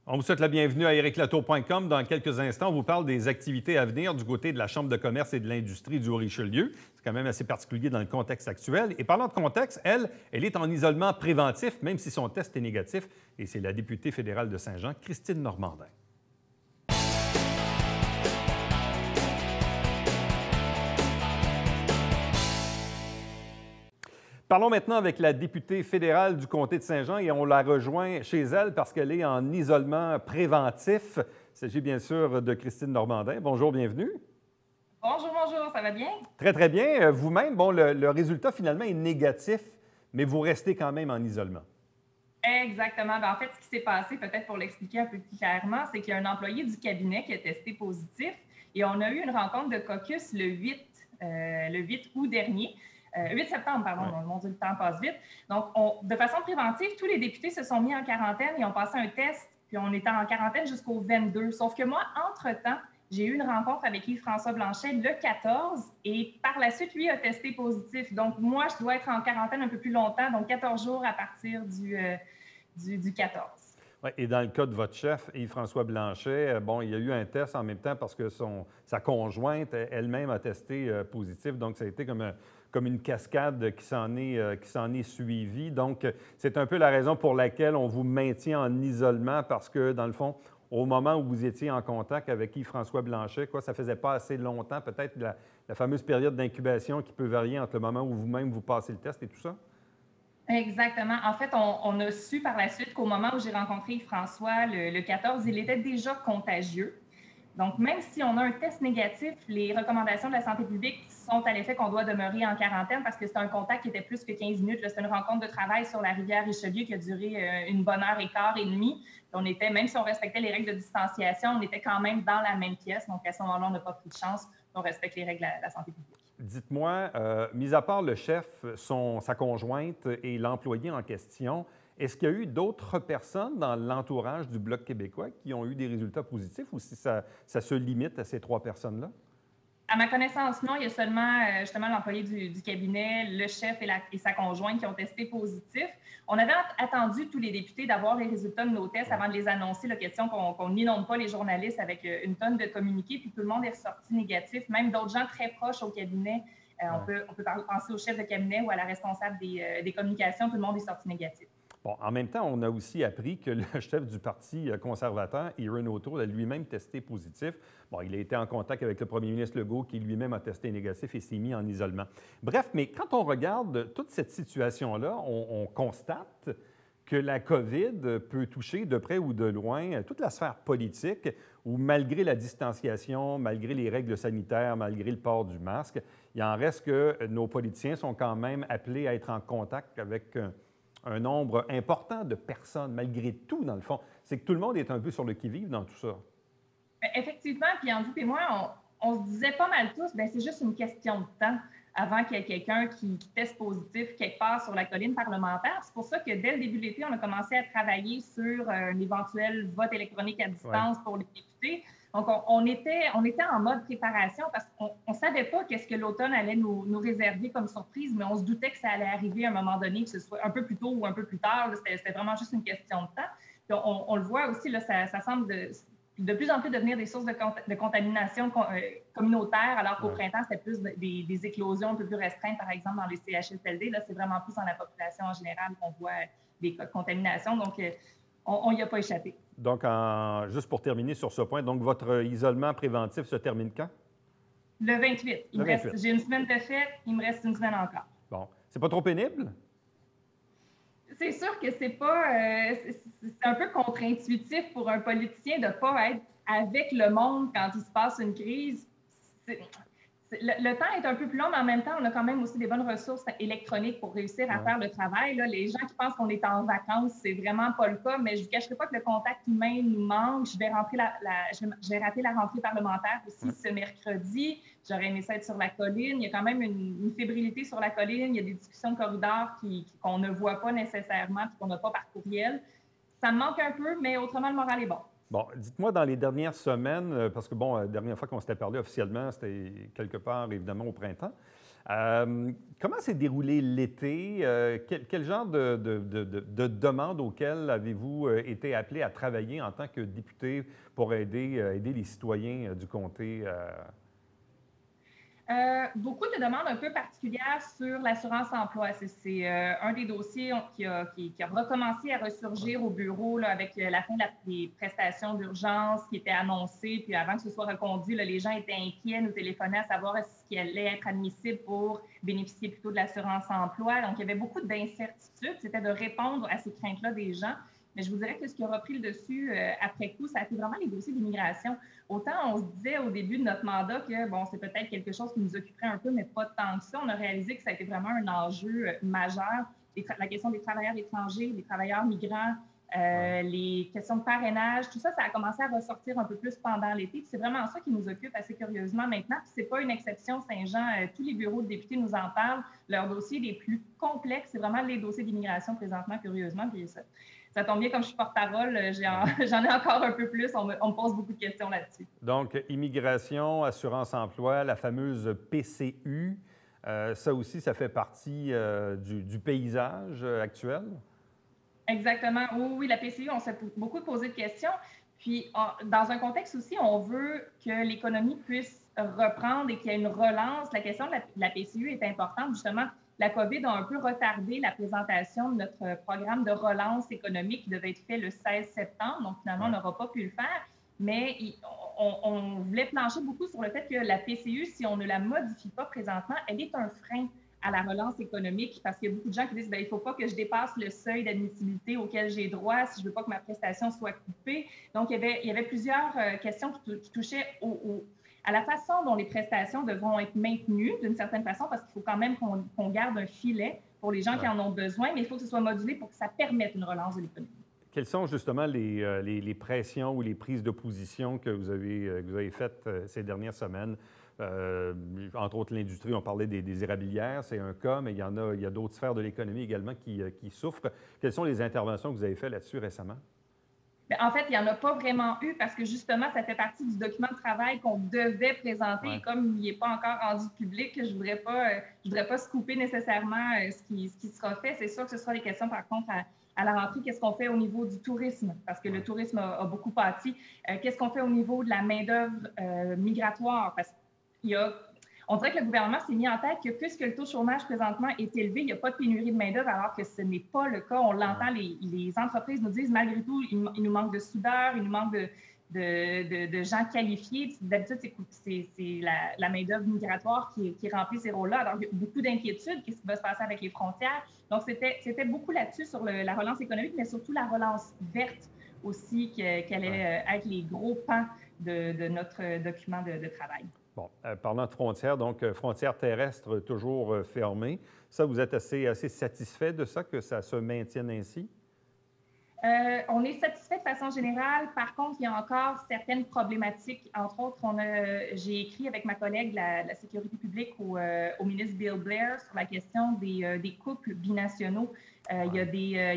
On vous souhaite la bienvenue à ériclatour.com. Dans quelques instants, on vous parle des activités à venir du côté de la Chambre de commerce et de l'industrie du Haut-Richelieu. C'est quand même assez particulier dans le contexte actuel. Et parlant de contexte, elle est en isolement préventif, même si son test est négatif. Et c'est la députée fédérale de Saint-Jean, Christine Normandin. Parlons maintenant avec la députée fédérale du comté de Saint-Jean et on la rejoint chez elle parce qu'elle est en isolement préventif. Il s'agit bien sûr de Christine Normandin. Bonjour, bienvenue. Bonjour, bonjour, ça va bien? Très, très bien. Vous-même, bon, le résultat finalement est négatif, mais vous restez quand même en isolement. Exactement. En fait, ce qui s'est passé, peut-être pour l'expliquer un peu plus clairement, c'est qu'il y a un employé du cabinet qui a testé positif et on a eu une rencontre de caucus le 8 août dernier. 8 septembre, pardon, ouais. Mon Dieu, le temps passe vite. Donc, de façon préventive, tous les députés se sont mis en quarantaine et ont passé un test, puis on était en quarantaine jusqu'au 22. Sauf que moi, entre-temps, j'ai eu une rencontre avec Yves-François Blanchet le 14 et par la suite, lui a testé positif. Donc, moi, je dois être en quarantaine un peu plus longtemps, donc 14 jours à partir du 14. Ouais, et dans le cas de votre chef, Yves-François Blanchet, bon, il y a eu un test en même temps parce que sa conjointe elle-même a testé positif. Donc, ça a été comme une cascade qui s'en est suivie. Donc, c'est un peu la raison pour laquelle on vous maintient en isolement parce que, dans le fond, au moment où vous étiez en contact avec Yves-François Blanchet, ça ne faisait pas assez longtemps, peut-être la fameuse période d'incubation qui peut varier entre le moment où vous-même vous passez le test et tout ça? Exactement. En fait, on a su par la suite qu'au moment où j'ai rencontré Yves-François le 14, il était déjà contagieux. Donc, même si on a un test négatif, les recommandations de la santé publique sont à l'effet qu'on doit demeurer en quarantaine parce que c'est un contact qui était plus que 15 minutes. C'était une rencontre de travail sur la rivière Richelieu qui a duré une bonne heure et quart et demie. On était, même si on respectait les règles de distanciation, on était quand même dans la même pièce. Donc, à ce moment-là, on n'a pas pris de chance. On respecte les règles de la santé publique. Dites-moi, mis à part le chef, sa conjointe et l'employé en question, est-ce qu'il y a eu d'autres personnes dans l'entourage du Bloc québécois qui ont eu des résultats positifs ou si ça se limite à ces 3 personnes-là? À ma connaissance, non. Il y a seulement justement l'employé du cabinet, le chef et sa conjointe qui ont testé positif. On avait attendu tous les députés d'avoir les résultats de nos tests avant de les annoncer. La question qu'on n'inonde pas les journalistes avec une tonne de communiqués, puis tout le monde est ressorti négatif. Même d'autres gens très proches au cabinet, on peut penser au chef de cabinet ou à la responsable des communications, tout le monde est sorti négatif. Bon, en même temps, on a aussi appris que le chef du Parti conservateur, Erin O'Toole, a lui-même testé positif. Bon, il a été en contact avec le premier ministre Legault qui lui-même a testé négatif et s'est mis en isolement. Bref, mais quand on regarde toute cette situation-là, on constate que la COVID peut toucher de près ou de loin toute la sphère politique où, malgré la distanciation, malgré les règles sanitaires, malgré le port du masque, il en reste que nos politiciens sont quand même appelés à être en contact avec un nombre important de personnes, malgré tout, dans le fond. C'est que tout le monde est un peu sur le qui-vive dans tout ça. Effectivement, puis Andy et moi, on se disait pas mal tous, c'est juste une question de temps avant qu'il y ait quelqu'un qui teste positif quelque part sur la colline parlementaire. C'est pour ça que dès le début de l'été, on a commencé à travailler sur un éventuel vote électronique à distance pour les députés. Donc, on était en mode préparation parce qu'on ne savait pas qu'est-ce que l'automne allait nous réserver comme surprise, mais on se doutait que ça allait arriver à un moment donné, que ce soit un peu plus tôt ou un peu plus tard. C'était vraiment juste une question de temps. Puis on le voit aussi, là, ça semble de plus en plus devenir des sources de contamination communautaire, alors qu'au printemps, c'était plus des éclosions un peu plus restreintes, par exemple, dans les CHSLD. Là, c'est vraiment plus dans la population en général qu'on voit des cas de contamination. Donc, on n'y a pas échappé. Donc, juste pour terminer sur ce point, donc votre isolement préventif se termine quand? Le 28. J'ai une semaine de fête, il me reste une semaine encore. Bon. C'est pas trop pénible? C'est sûr que c'est un peu contre-intuitif pour un politicien de ne pas être avec le monde quand il se passe une crise. Le temps est un peu plus long, mais en même temps, on a quand même aussi des bonnes ressources électroniques pour réussir à faire le travail. Là, les gens qui pensent qu'on est en vacances, c'est vraiment pas le cas, mais je ne vous cacherai pas que le contact humain nous manque. Je vais rater la rentrée parlementaire aussi ce mercredi. J'aurais aimé ça être sur la colline. Il y a quand même une fébrilité sur la colline. Il y a des discussions de corridors qu'on ne voit pas nécessairement et qu'on n'a pas par courriel. Ça me manque un peu, mais autrement, le moral est bon. Bon, dites-moi, dans les dernières semaines, parce que, bon, la dernière fois qu'on s'était parlé officiellement, c'était quelque part, évidemment, au printemps. Comment s'est déroulé l'été? Quel genre de demandes auxquelles avez-vous été appelé à travailler en tant que député pour aider les citoyens du comté? Beaucoup de demandes un peu particulières sur l'assurance emploi. C'est un des dossiers qui a recommencé à ressurgir au bureau là, avec la fin des prestations d'urgence qui étaient annoncées. Puis avant que ce soit reconduit, là, les gens étaient inquiets, nous téléphonaient à savoir ce qui allait être admissible pour bénéficier plutôt de l'assurance emploi. Donc, il y avait beaucoup d'incertitudes. C'était de répondre à ces craintes-là des gens. Mais je vous dirais que ce qui a repris le dessus après coup, ça a été vraiment les dossiers d'immigration. Autant on se disait au début de notre mandat que bon, c'est peut-être quelque chose qui nous occuperait un peu, mais pas tant que ça. On a réalisé que ça a été vraiment un enjeu majeur. La question des travailleurs étrangers, des travailleurs migrants, les questions de parrainage, tout ça, ça a commencé à ressortir un peu plus pendant l'été. C'est vraiment ça qui nous occupe assez curieusement maintenant. Puis c'est pas une exception, Saint-Jean. Tous les bureaux de députés nous en parlent. Leurs dossiers les plus complexes, c'est vraiment les dossiers d'immigration présentement, curieusement. Puis ça tombe bien, comme je suis porte-parole, j'en ai encore un peu plus. On me pose beaucoup de questions là-dessus. Donc, immigration, assurance-emploi, la fameuse PCU, ça aussi, ça fait partie du paysage actuel? Exactement. Oui, la PCU, on s'est beaucoup posé de questions. Puis, dans un contexte aussi, on veut que l'économie puisse reprendre et qu'il y ait une relance. La question de la PCU est importante, justement. La COVID a un peu retardé la présentation de notre programme de relance économique qui devait être fait le 16 septembre. Donc, finalement, on n'aura pas pu le faire. Mais on voulait plancher beaucoup sur le fait que la PCU, si on ne la modifie pas présentement, elle est un frein à la relance économique parce qu'il y a beaucoup de gens qui disent il ne faut pas que je dépasse le seuil d'admissibilité auquel j'ai droit si je ne veux pas que ma prestation soit coupée. Donc, il y avait plusieurs questions qui touchaient à la façon dont les prestations devront être maintenues d'une certaine façon, parce qu'il faut quand même qu'on garde un filet pour les gens qui en ont besoin, mais il faut que ce soit modulé pour que ça permette une relance de l'économie. Quelles sont justement les pressions ou les prises de position que vous avez faites ces dernières semaines? Entre autres, l'industrie, on parlait des érablières, c'est un cas, mais il y a d'autres sphères de l'économie également qui souffrent. Quelles sont les interventions que vous avez faites là-dessus récemment? Bien, en fait, il n'y en a pas vraiment eu parce que justement, ça fait partie du document de travail qu'on devait présenter. Et comme il n'est pas encore rendu public, je ne voudrais pas scooper nécessairement ce qui sera fait. C'est sûr que ce sera des questions, par contre, à la rentrée. Qu'est-ce qu'on fait au niveau du tourisme? Parce que le tourisme a beaucoup pâti. Qu'est-ce qu'on fait au niveau de la main-d'œuvre migratoire? Parce on dirait que le gouvernement s'est mis en tête que puisque le taux de chômage présentement est élevé, il n'y a pas de pénurie de main-d'œuvre, alors que ce n'est pas le cas. On l'entend, les entreprises nous disent malgré tout, il nous manque de soudeurs, il nous manque de gens qualifiés. D'habitude, c'est la main-d'œuvre migratoire qui remplit ces rôles-là. Alors, il y a beaucoup d'inquiétudes. Qu'est-ce qui va se passer avec les frontières? Donc, c'était beaucoup là-dessus sur la relance économique, mais surtout la relance verte aussi, qu'elle allait être les gros pans de notre document de travail. Bon, parlant de frontières, donc frontières terrestres toujours fermées. Ça, vous êtes assez satisfait de ça, que ça se maintienne ainsi? On est satisfait de façon générale. Par contre, il y a encore certaines problématiques. Entre autres, j'ai écrit avec ma collègue la sécurité publique au ministre Bill Blair sur la question des couples binationaux. Il y a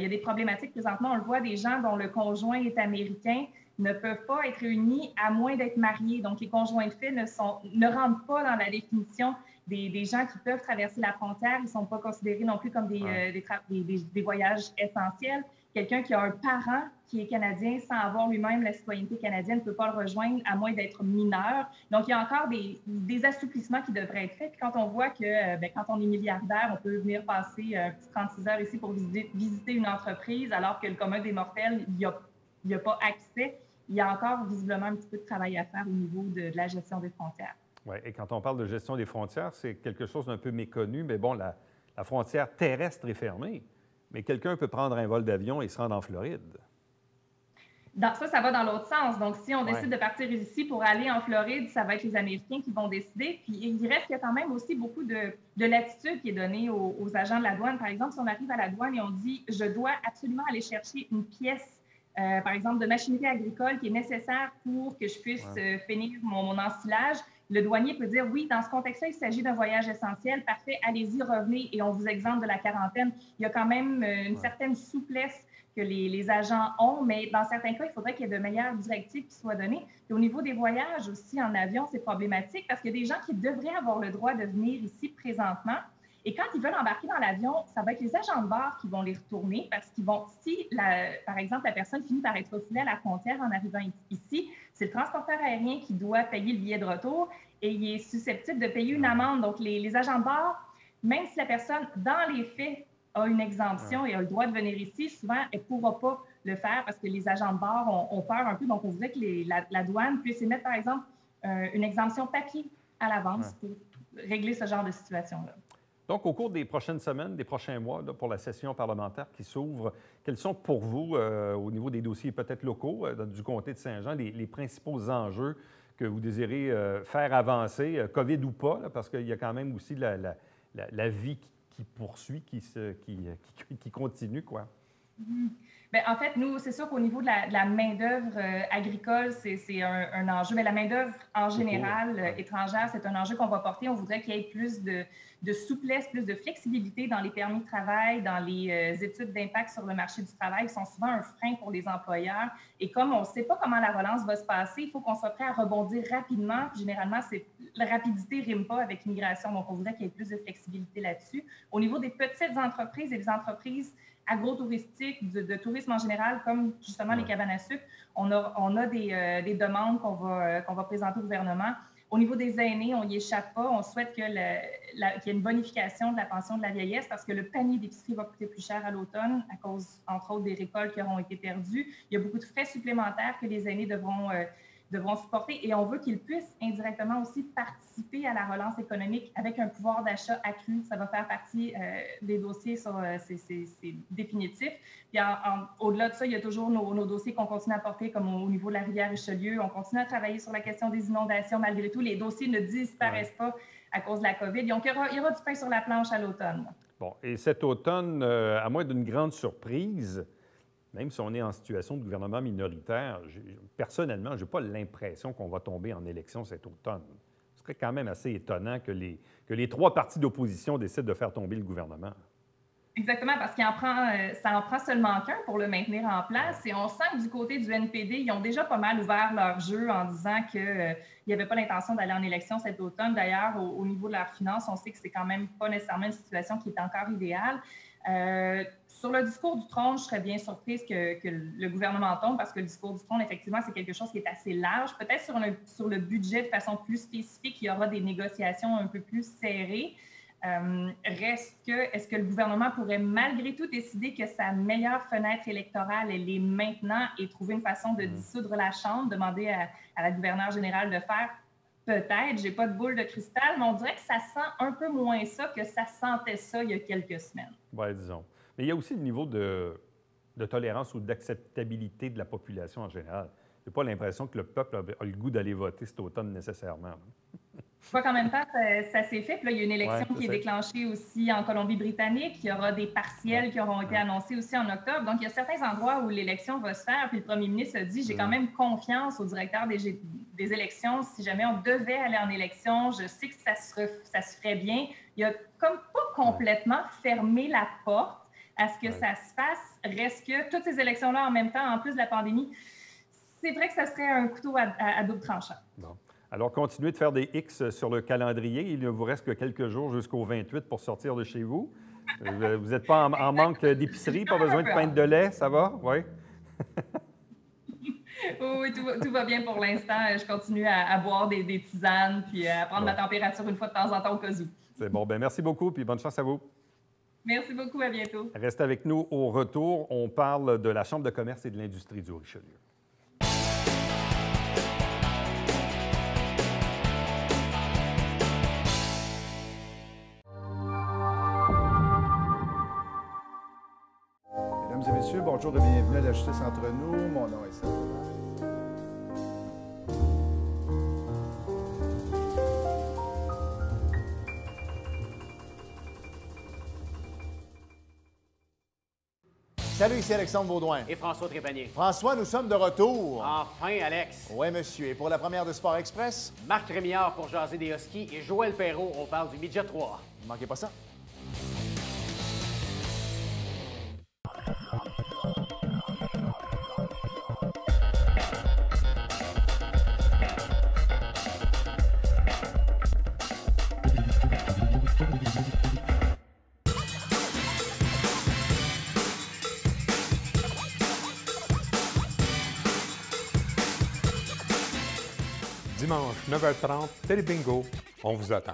des problématiques présentement. On le voit, des gens dont le conjoint est américain ne peuvent pas être réunis à moins d'être mariés. Donc, les conjoints de fait ne rentrent pas dans la définition des gens qui peuvent traverser la frontière. Ils ne sont pas considérés non plus comme des voyages essentiels. Quelqu'un qui a un parent qui est canadien sans avoir lui-même la citoyenneté canadienne ne peut pas le rejoindre à moins d'être mineur. Donc, il y a encore des assouplissements qui devraient être faits. Puis quand on voit que quand on est milliardaire, on peut venir passer un petit 36 heures ici pour visiter une entreprise, alors que le commun des mortels, il n'y a pas accès. Il y a encore visiblement un petit peu de travail à faire au niveau de la gestion des frontières. Oui, et quand on parle de gestion des frontières, c'est quelque chose d'un peu méconnu, mais bon, la frontière terrestre est fermée, mais quelqu'un peut prendre un vol d'avion et se rendre en Floride. Ça va dans l'autre sens. Donc, si on décide de partir ici pour aller en Floride, ça va être les Américains qui vont décider. Puis, il reste qu'il y a quand même aussi beaucoup de latitude qui est donnée aux agents de la douane. Par exemple, si on arrive à la douane et on dit « je dois absolument aller chercher une pièce par exemple, de machinerie agricole qui est nécessaire pour que je puisse finir mon ensilage », le douanier peut dire, oui, dans ce contexte-là, il s'agit d'un voyage essentiel, parfait, allez-y, revenez et on vous exempte de la quarantaine. Il y a quand même une certaine souplesse que les agents ont, mais dans certains cas, il faudrait qu'il y ait de meilleures directives qui soient données. Et au niveau des voyages aussi en avion, c'est problématique parce qu'il y a des gens qui devraient avoir le droit de venir ici présentement. Et quand ils veulent embarquer dans l'avion, ça va être les agents de bord qui vont les retourner parce qu'ils vont, si, par exemple, la personne finit par être refoulée à la frontière en arrivant ici, c'est le transporteur aérien qui doit payer le billet de retour et il est susceptible de payer une amende. Donc, les agents de bord, même si la personne, dans les faits, a une exemption et a le droit de venir ici, souvent, elle ne pourra pas le faire parce que les agents de bord ont peur un peu. Donc, on voudrait que la douane puisse émettre, par exemple, une exemption papier à l'avance pour régler ce genre de situation-là. Donc, au cours des prochaines semaines, des prochains mois, là, pour la session parlementaire qui s'ouvre, quels sont pour vous, au niveau des dossiers peut-être locaux du comté de Saint-Jean, les principaux enjeux que vous désirez faire avancer, COVID ou pas, là, parce qu'il y a quand même aussi la vie qui poursuit, qui continue, quoi? Bien, en fait, nous, c'est sûr qu'au niveau de la main-d'œuvre agricole, c'est un enjeu. Mais la main-d'œuvre en général, étrangère, c'est un enjeu qu'on va porter. On voudrait qu'il y ait plus de souplesse, plus de flexibilité dans les permis de travail, dans les études d'impact sur le marché du travail, qui sont souvent un frein pour les employeurs. Et comme on ne sait pas comment la relance va se passer, il faut qu'on soit prêt à rebondir rapidement. Généralement, la rapidité ne rime pas avec l'immigration. Donc, on voudrait qu'il y ait plus de flexibilité là-dessus. Au niveau des petites entreprises et des entreprises agro-touristiques, de tourisme en général, comme justement les cabanes à sucre, on a des demandes qu'on va présenter au gouvernement. Au niveau des aînés, on n'y échappe pas. On souhaite qu'il y ait une bonification de la pension de la vieillesse parce que le panier d'épicerie va coûter plus cher à l'automne à cause, entre autres, des récoltes qui auront été perdues. Il y a beaucoup de frais supplémentaires que les aînés devront supporter et on veut qu'ils puissent indirectement aussi participer à la relance économique avec un pouvoir d'achat accru. Ça va faire partie des dossiers sur c'est définitif. Puis au-delà de ça, il y a toujours nos dossiers qu'on continue à porter, comme au niveau de la rivière Richelieu. On continue à travailler sur la question des inondations. Malgré tout, les dossiers ne disparaissent pas à cause de la COVID. Donc, il y aura du pain sur la planche à l'automne. Bon, et cet automne, à moins d'une grande surprise, même si on est en situation de gouvernement minoritaire, personnellement, je n'ai pas l'impression qu'on va tomber en élection cet automne. Ce serait quand même assez étonnant que les trois partis d'opposition décident de faire tomber le gouvernement. Exactement, parce ça en prend seulement qu'un pour le maintenir en place. Et on sent que du côté du NPD, ils ont déjà pas mal ouvert leur jeu en disant qu'il n'y avait pas l'intention d'aller en élection cet automne. D'ailleurs, au niveau de leurs finances, on sait que c'est quand même pas nécessairement une situation qui est encore idéale. Sur le discours du trône, je serais bien surprise que le gouvernement tombe parce que le discours du trône, effectivement, c'est quelque chose qui est assez large. Peut-être sur le budget, de façon plus spécifique, il y aura des négociations un peu plus serrées. Est-ce que le gouvernement pourrait malgré tout décider que sa meilleure fenêtre électorale, elle est maintenant et trouver une façon de dissoudre la Chambre, demander à la gouverneure générale de faire? Peut-être, je n'ai pas de boule de cristal, mais on dirait que ça sent un peu moins ça que ça sentait ça il y a quelques semaines. Oui, disons. Mais il y a aussi le niveau de tolérance ou d'acceptabilité de la population en général. Je n'ai pas l'impression que le peuple a le goût d'aller voter cet automne nécessairement. Je vois qu'en même temps, ça s'est fait. Puis là, il y a une élection qui est déclenchée aussi en Colombie-Britannique. Il y aura des partiels qui auront été annoncés aussi en octobre. Donc, il y a certains endroits où l'élection va se faire. Puis le premier ministre a dit, j'ai quand même confiance au directeur des élections. Si jamais on devait aller en élection, je sais que ça se ferait bien. Il a comme pas complètement fermé la porte à ce que ça se fasse. Reste que toutes ces élections-là en même temps, en plus de la pandémie, c'est vrai que ça serait un couteau à double tranchant. Bon. Alors, continuez de faire des X sur le calendrier. Il ne vous reste que quelques jours jusqu'au 28 pour sortir de chez vous. Vous n'êtes pas en manque d'épicerie, pas besoin de pinte de lait, ça va? Oui? Oui, tout va bien pour l'instant. Je continue à boire des tisanes puis à prendre ma température une fois de temps en temps au cas où. C'est bon. Bien, merci beaucoup puis bonne chance à vous. Merci beaucoup. À bientôt. Restez avec nous au retour. On parle de la Chambre de commerce et de l'industrie du Richelieu. Mesdames et messieurs, bonjour et bienvenue à la Justice entre nous. Mon nom est Serge. Salut, ici Alexandre Baudouin. Et François Trépanier. François, nous sommes de retour. Enfin, Alex. Oui, monsieur. Et pour la première de Sport Express, Marc Rémillard pour jaser des Huskies et Joël Perrault, on parle du Midget 3. ne manquez pas ça. Dimanche, 9h30, Télé Bingo, on vous attend.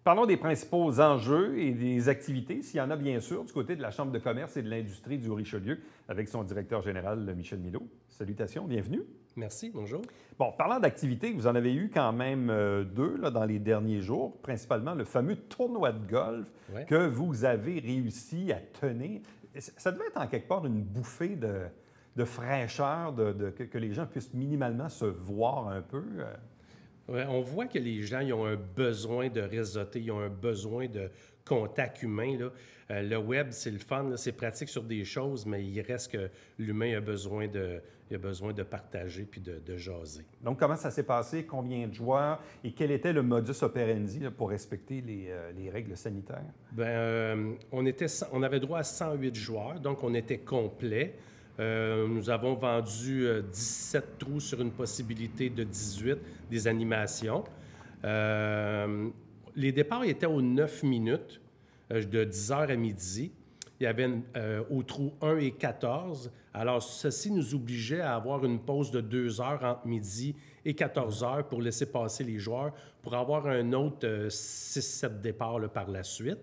Parlons des principaux enjeux et des activités, s'il y en a bien sûr, du côté de la Chambre de commerce et de l'industrie du Richelieu, avec son directeur général, Michel Milot. Salutations, bienvenue. Merci, bonjour. Bon, parlant d'activités, vous en avez eu quand même deux là, dans les derniers jours, principalement le fameux tournoi de golf que vous avez réussi à tenir. Ça devait être en quelque part une bouffée de fraîcheur, que les gens puissent minimalement se voir un peu. Ouais, on voit que les gens ils ont un besoin de réseauter, ils ont un besoin de contact humain. Là. Le web, c'est le fun, là, c'est pratique sur des choses, mais il reste que l'humain a besoin de partager puis de jaser. Donc, comment ça s'est passé? Combien de joueurs? Et quel était le modus operandi là, pour respecter les règles sanitaires? Bien, on avait droit à 108 joueurs, donc on était complet. Nous avons vendu 17 trous sur une possibilité de 18 des animations. Les départs étaient aux 9 minutes, de 10h à midi. Il y avait au trou 1 et 14. Alors, ceci nous obligeait à avoir une pause de 2 heures entre midi et 14 heures pour laisser passer les joueurs, pour avoir un autre 6-7 départs là, par la suite.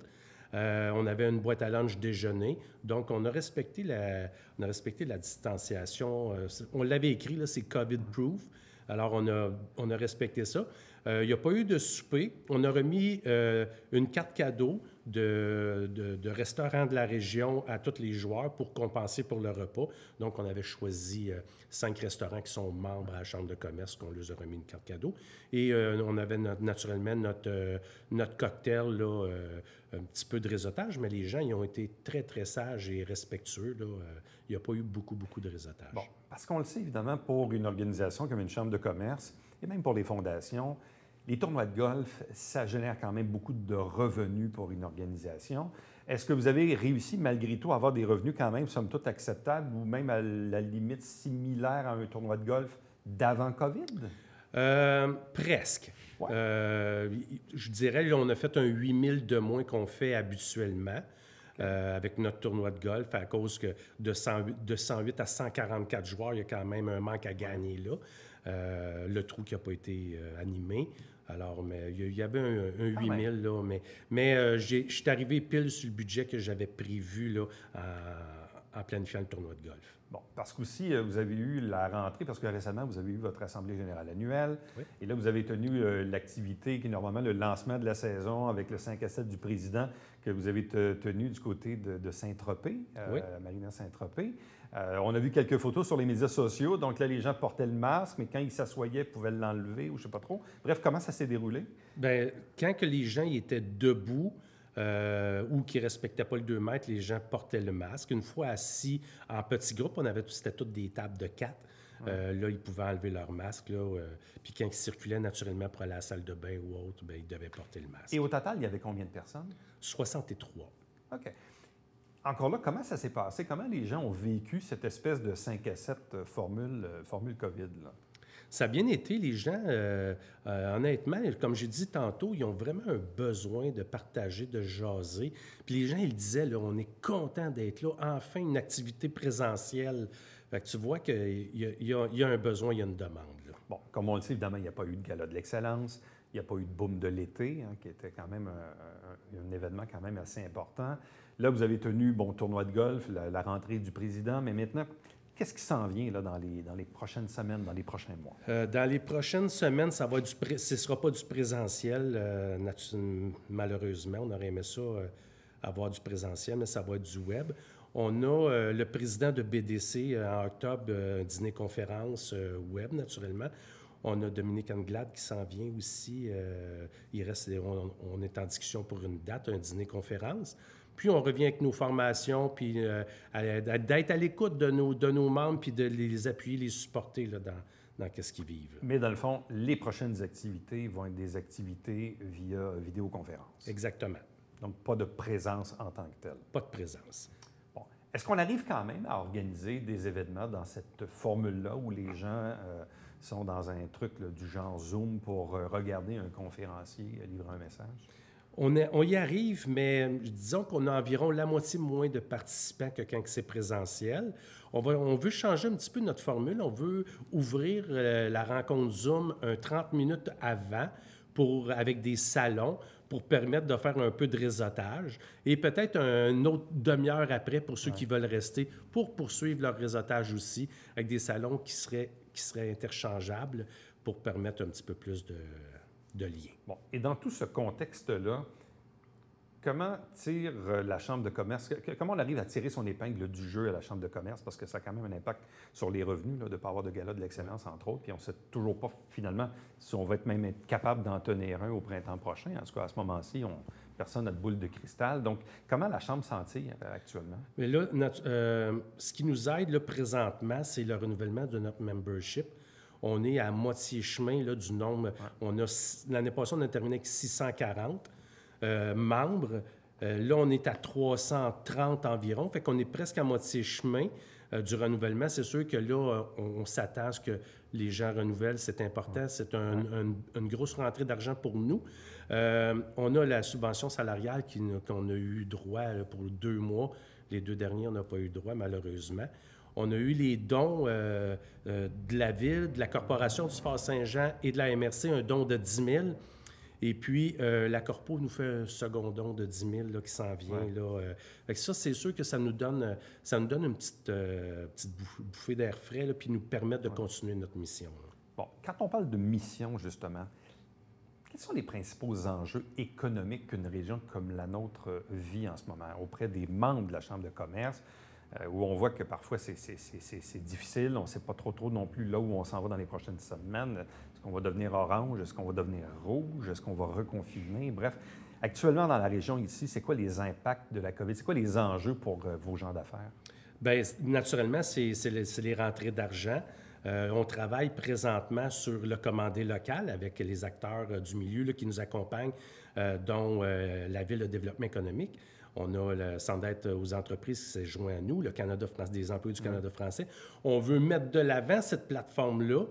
On avait une boîte à lunch déjeuner. Donc, on a respecté la distanciation. On l'avait écrit, là, c'est COVID-proof. Alors, on a respecté ça. Il n'y a pas eu de souper. On a remis une carte cadeau de restaurants de la région à tous les joueurs pour compenser pour le repas. Donc, on avait choisi 5 restaurants qui sont membres à la Chambre de commerce qu'on leur a remis une carte cadeau. Et on avait naturellement notre cocktail, là, un petit peu de réseautage, mais les gens ils ont été très, très sages et respectueux. Là. Il n'y a pas eu beaucoup de réseautage. Bon, parce qu'on le sait, évidemment, pour une organisation comme une Chambre de commerce, et même pour les fondations, les tournois de golf, ça génère quand même beaucoup de revenus pour une organisation. Est-ce que vous avez réussi, malgré tout, à avoir des revenus quand même, somme toute, acceptables ou même à la limite similaire à un tournoi de golf d'avant COVID? Presque. Ouais. Je dirais, là, on a fait un 8 000 de moins qu'on fait habituellement avec notre tournoi de golf à cause que de 108 à 144 joueurs, il y a quand même un manque à gagner là. Le trou qui n'a pas été animé. Alors, mais il y avait un 8 000, là, mais je suis arrivé pile sur le budget que j'avais prévu là, en planifiant le tournoi de golf. Bon, parce qu'aussi, vous avez eu la rentrée, parce que récemment, vous avez eu votre Assemblée générale annuelle. Oui. Et là, vous avez tenu l'activité qui est normalement le lancement de la saison avec le 5 à 7 du président que vous avez tenu du côté de Saint-Tropez, Marina Saint-Tropez. On a vu quelques photos sur les médias sociaux. Donc là, les gens portaient le masque, mais quand ils s'assoyaient, ils pouvaient l'enlever ou je ne sais pas trop. Bref, comment ça s'est déroulé? Bien, quand que les gens étaient debout, ou qui ne respectaient pas le 2 mètres, les gens portaient le masque. Une fois assis en petits groupes, c'était toutes des tables de 4. Là, ils pouvaient enlever leur masque. Puis quand ils circulaient naturellement pour aller à la salle de bain ou autre, bien, ils devaient porter le masque. Et au total, il y avait combien de personnes? 63. OK. Encore là, comment ça s'est passé? Comment les gens ont vécu cette espèce de 5 à 7 formule COVID, là? Ça a bien été. Les gens, honnêtement, comme j'ai dit tantôt, ils ont vraiment un besoin de partager, de jaser. Puis les gens, ils disaient, là, on est content d'être là. Enfin, une activité présentielle. Fait que tu vois qu'il y a un besoin, il y a une demande. Là. Bon, comme on le sait, évidemment, il n'y a pas eu de gala de l'excellence. Il n'y a pas eu de boom de l'été, qui était quand même un événement quand même assez important. Là, vous avez tenu, tournoi de golf, la rentrée du président, mais maintenant, qu'est-ce qui s'en vient là, dans les prochaines semaines, dans les prochains mois? Dans les prochaines semaines, ce ne sera pas du présentiel, malheureusement. On aurait aimé ça, avoir du présentiel, mais ça va être du web. On a le président de BDC en octobre, un dîner-conférence web, naturellement. On a Dominique Anglade qui s'en vient aussi. On est en discussion pour une date, un dîner-conférence. Puis on revient avec nos formations, puis d'être à l'écoute de nos membres, puis de les appuyer, les supporter là, dans ce qu'ils vivent. Mais dans le fond, les prochaines activités vont être des activités via vidéoconférence. Exactement. Donc, pas de présence en tant que telle. Pas de présence. Bon. Est-ce qu'on arrive quand même à organiser des événements dans cette formule-là où les gens sont dans un truc là, du genre Zoom pour regarder un conférencier livrer un message? On y arrive, mais disons qu'on a environ la moitié moins de participants que quand c'est présentiel. On veut changer un petit peu notre formule. On veut ouvrir la rencontre Zoom 30 minutes avant avec des salons pour permettre de faire un peu de réseautage et peut-être une autre demi-heure après pour ceux qui veulent rester pour poursuivre leur réseautage aussi avec des salons qui seraient interchangeables pour permettre un petit peu plus de liens. Bon. Et dans tout ce contexte-là, comment tire la Chambre de commerce, comment on arrive à tirer son épingle du jeu à la Chambre de commerce? Parce que ça a quand même un impact sur les revenus là, de ne pas avoir de gala de l'excellence, entre autres. Puis on ne sait toujours pas, finalement, si on va être capable d'en tenir un au printemps prochain. En tout cas, à ce moment-ci, personne n'a de boule de cristal. Donc, comment la Chambre s'en tire actuellement? Mais là, ce qui nous aide là, présentement, c'est le renouvellement de notre membership. On est à moitié chemin là, du nombre. Ouais. L'année passée, on a terminé avec 640 membres. Là, on est à 330 environ. Fait qu'on est presque à moitié chemin du renouvellement. C'est sûr que là, on s'attend à ce que les gens renouvellent. C'est important. Ouais. C'est une grosse rentrée d'argent pour nous. On a la subvention salariale qu'on a eu droit là, pour 2 mois. Les 2 derniers, on n'a pas eu droit, malheureusement. On a eu les dons de la Ville, de la Corporation du Sport Saint-Jean et de la MRC, un don de 10 000. Et puis, la Corpo nous fait un second don de 10 000 là, qui s'en vient. Ouais. Fait que ça, c'est sûr que ça nous donne une petite bouffée d'air frais, là, puis nous permettre de continuer notre mission. Là. Bon, quand on parle de mission, justement, quels sont les principaux enjeux économiques qu'une région comme la nôtre vit en ce moment auprès des membres de la Chambre de commerce? Où on voit que parfois c'est difficile, on ne sait pas trop non plus là où on s'en va dans les prochaines semaines. Est-ce qu'on va devenir orange? Est-ce qu'on va devenir rouge? Est-ce qu'on va reconfiner? Bref, actuellement dans la région ici, c'est quoi les impacts de la COVID? C'est quoi les enjeux pour vos gens d'affaires? Bien, naturellement, c'est les rentrées d'argent. On travaille présentement sur le commandé local avec les acteurs du milieu là, qui nous accompagnent, dont la Ville de développement économique. On a le Centre d'aide aux entreprises qui s'est joint à nous, le Canada des employés du Canada français. On veut mettre de l'avant cette plateforme-là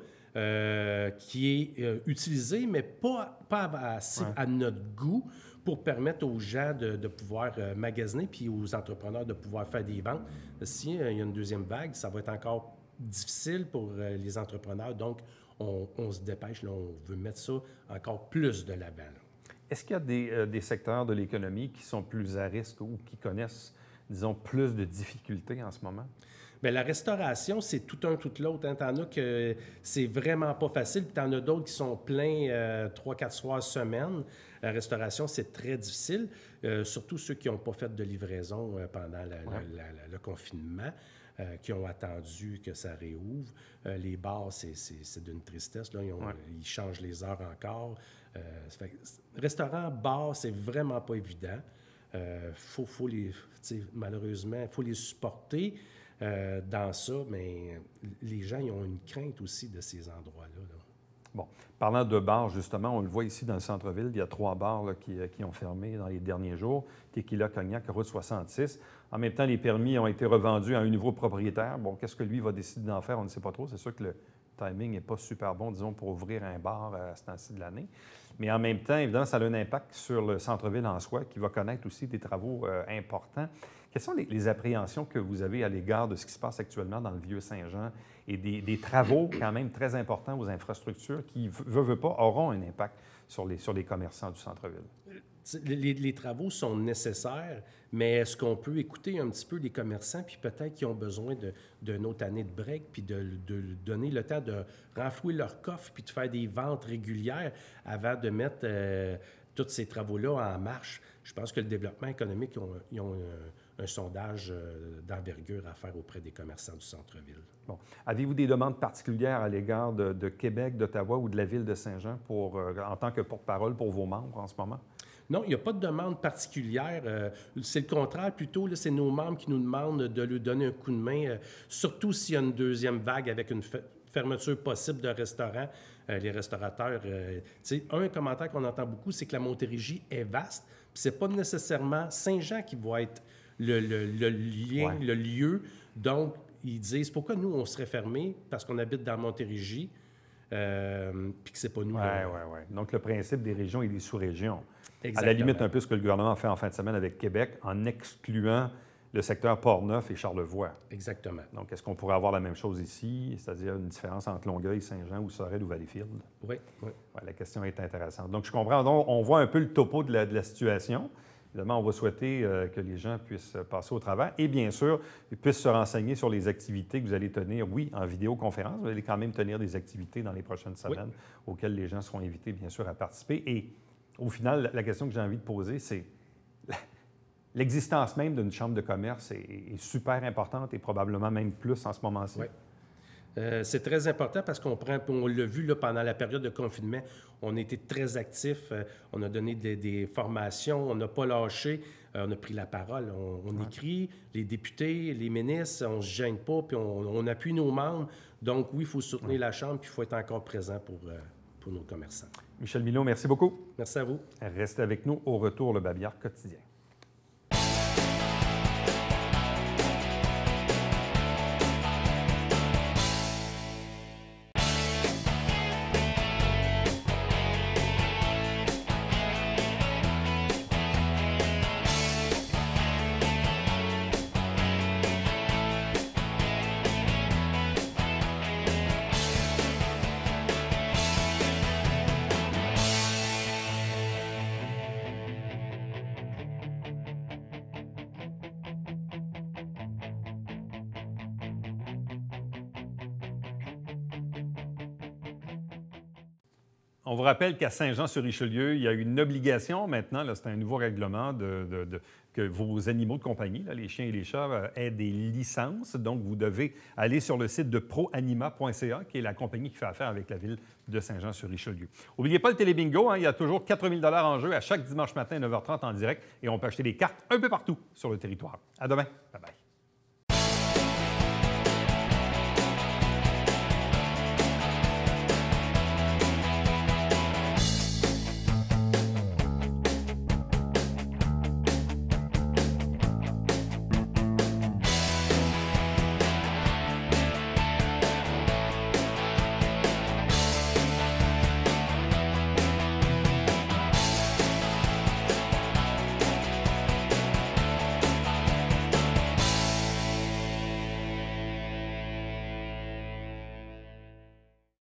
qui est utilisée, mais pas assez à notre goût pour permettre aux gens de pouvoir magasiner puis aux entrepreneurs de pouvoir faire des ventes. S'il y a une deuxième vague, ça va être encore difficile pour les entrepreneurs. Donc, on se dépêche, là, on veut mettre ça encore plus de l'avant. Là. Est-ce qu'il y a des secteurs de l'économie qui sont plus à risque ou qui connaissent, disons, plus de difficultés en ce moment? Bien, la restauration, c'est tout un, tout l'autre. Hein. T'en as que c'est vraiment pas facile, puis t'en as d'autres qui sont pleins 3-4 soirs semaine. La restauration, c'est très difficile, surtout ceux qui n'ont pas fait de livraison pendant le confinement. Qui ont attendu que ça réouvre. Les bars, c'est d'une tristesse. Là. Ils changent les heures encore. Restaurant, bar, c'est vraiment pas évident. Malheureusement, il faut les supporter dans ça, mais les gens ils ont une crainte aussi de ces endroits-là. Là. Bon, parlant de bars, justement, on le voit ici dans le centre-ville, il y a 3 bars là, qui ont fermé dans les derniers jours. Tequila, Cognac, Route 66. En même temps, les permis ont été revendus à un nouveau propriétaire. Bon, qu'est-ce que lui va décider d'en faire? On ne sait pas trop. C'est sûr que le timing n'est pas super bon, disons, pour ouvrir un bar à ce temps-ci de l'année. Mais en même temps, évidemment, ça a un impact sur le centre-ville en soi, qui va connaître aussi des travaux importants. Quelles sont les appréhensions que vous avez à l'égard de ce qui se passe actuellement dans le Vieux-Saint-Jean et des travaux quand même très importants aux infrastructures qui, veut pas, auront un impact sur les commerçants du centre-ville? Les travaux sont nécessaires, mais est-ce qu'on peut écouter un petit peu les commerçants, puis peut-être qu'ils ont besoin d'une autre année de break, puis de donner le temps de renflouer leur coffre, puis de faire des ventes régulières avant de mettre tous ces travaux-là en marche? Je pense que le développement économique, ils ont un sondage d'envergure à faire auprès des commerçants du centre-ville. Bon. Avez-vous des demandes particulières à l'égard de Québec, d'Ottawa ou de la ville de Saint-Jean en tant que porte-parole pour vos membres en ce moment? Non, il n'y a pas de demande particulière. C'est le contraire, plutôt, c'est nos membres qui nous demandent de leur donner un coup de main, surtout s'il y a une deuxième vague avec une fermeture possible de restaurants. Les restaurateurs, un commentaire qu'on entend beaucoup, c'est que la Montérégie est vaste, puis c'est pas nécessairement Saint-Jean qui va être le lien, le lieu. Donc, ils disent, pourquoi nous, on serait fermés parce qu'on habite dans Montérégie, puis que c'est pas nous. Oui. Donc, le principe des régions et des sous-régions. Exactement. À la limite, un peu ce que le gouvernement a fait en fin de semaine avec Québec, en excluant le secteur Port-Neuf et Charlevoix. Exactement. Donc, est-ce qu'on pourrait avoir la même chose ici, c'est-à-dire une différence entre Longueuil, Saint-Jean ou Sorel ou Valleyfield? Oui. Ouais, la question est intéressante. Donc, je comprends. Donc, on voit un peu le topo de la situation. Évidemment, on va souhaiter que les gens puissent passer au travers et, bien sûr, puissent se renseigner sur les activités que vous allez tenir, oui, en vidéoconférence. Vous allez quand même tenir des activités dans les prochaines semaines auxquelles les gens seront invités, bien sûr, à participer. Et au final, la question que j'ai envie de poser, c'est l'existence même d'une chambre de commerce est super importante et probablement même plus en ce moment-ci. Oui. C'est très important parce on l'a vu là, pendant la période de confinement, on a été très actifs, on a donné des formations, on n'a pas lâché, on a pris la parole, on écrit, les députés, les ministres, on ne se gêne pas, puis on appuie nos membres. Donc oui, il faut soutenir la Chambre, puis il faut être encore présent pour nos commerçants. Michel Mineault, merci beaucoup. Merci à vous. Restez avec nous. Au retour, le Babillard quotidien. On vous rappelle qu'à Saint-Jean-sur-Richelieu, il y a une obligation maintenant, c'est un nouveau règlement, que vos animaux de compagnie, là, les chiens et les chats, aient des licences. Donc, vous devez aller sur le site de proanima.ca, qui est la compagnie qui fait affaire avec la ville de Saint-Jean-sur-Richelieu. N'oubliez pas le télébingo, il y a toujours 4 000 $ en jeu à chaque dimanche matin à 9h30 en direct et on peut acheter des cartes un peu partout sur le territoire. À demain. Bye-bye.